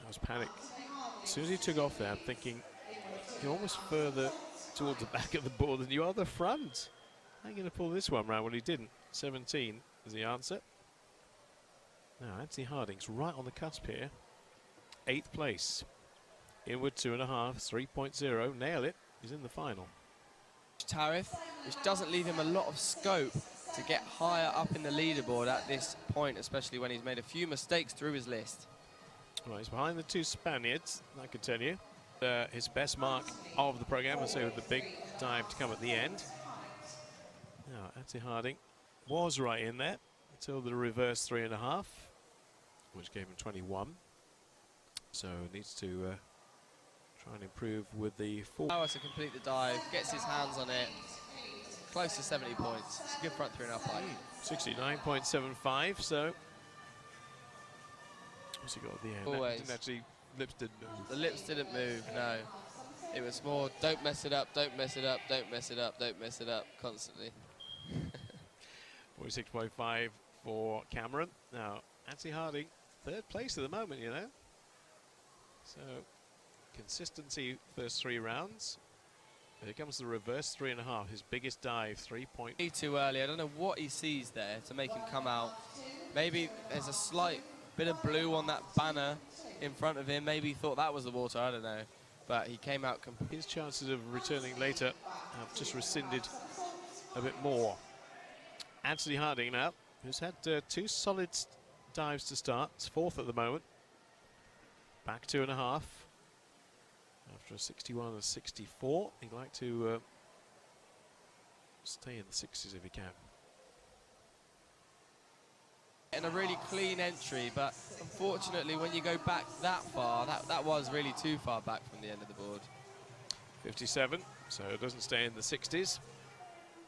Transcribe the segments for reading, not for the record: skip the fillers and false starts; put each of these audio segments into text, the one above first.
was panic. As soon as he took off there, I'm thinking, you're almost further towards the back of the board than you are the front. How are you going to pull this one round? Well, he didn't. 17 is the answer. Now, Anthony Harding's right on the cusp here. 8th place. Inward 2.5, 3.0. Nail it. He's in the final. Tariff, which doesn't leave him a lot of scope to get higher up in the leaderboard at this point, especially when he's made a few mistakes through his list. Well, he's behind the 2 Spaniards, I can tell you. His best mark of the program, I'll say, with the big dive to come at the end. Now, Anthony Harding was right in there until the reverse 3.5, which gave him 21. So needs to try and improve with the full Power to complete the dive, gets his hands on it. Close to 70 points. It's a good front 3.5 bike. 69.75, so what's he got at the end? Always. Didn't actually, lips didn't move. The lips didn't move, no. It was more, don't mess it up, don't mess it up, don't mess it up, don't mess it up, constantly. 46.5 for Cameron. Now, Anthony Harding, 3rd place at the moment, you know. So, consistency first 3 rounds. Here comes the reverse 3.5, his biggest dive, 3 point. Too early. I don't know what he sees there to make him come out. Maybe there's a slight bit of blue on that banner in front of him. Maybe he thought that was the water, I don't know. But he came out His chances of returning later have just rescinded a bit more. Anthony Harding now, who's had 2 solid dives to start. It's 4th at the moment. Back 2.5. After a 61 and a 64, he'd like to stay in the 60s if he can. in a really clean entry, but unfortunately when you go back that far, that was really too far back from the end of the board. 57, so it doesn't stay in the 60s.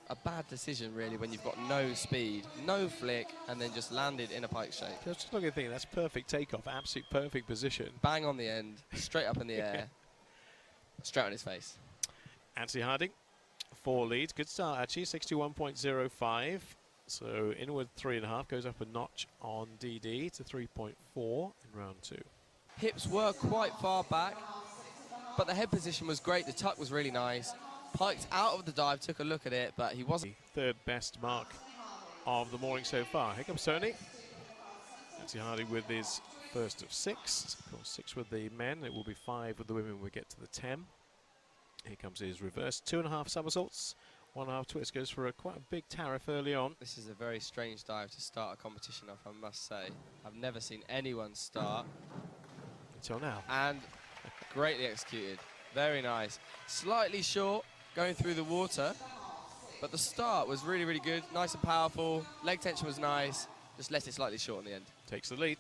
A bad decision really when you've got no speed, no flick, and then just landed in a pike shape. Just look at the thing, that's perfect takeoff, absolute perfect position. Bang on the end, straight up in the air, straight on his face. Anthony Harding, 4 leads, good start actually, 61.05. So inward 3.5 goes up a notch on DD to 3.4 in round 2. Hips were quite far back, but the head position was great. The tuck was really nice. Piked out of the dive, took a look at it, but he wasn't. Third best mark of the morning so far. Here comes Tony. Anthony Harding with his first of 6. Of course, 6 with the men. It will be 5 with the women when we get to the 10. Here comes his reverse 2.5 somersaults. 1.5 twist, goes for quite a big tariff early on. This is a very strange dive to start a competition off, I must say. I've never seen anyone start. Until now. And greatly executed. Very nice. Slightly short, going through the water, but the start was really, really good. Nice and powerful. Leg tension was nice. Just left it slightly short in the end. Takes the lead.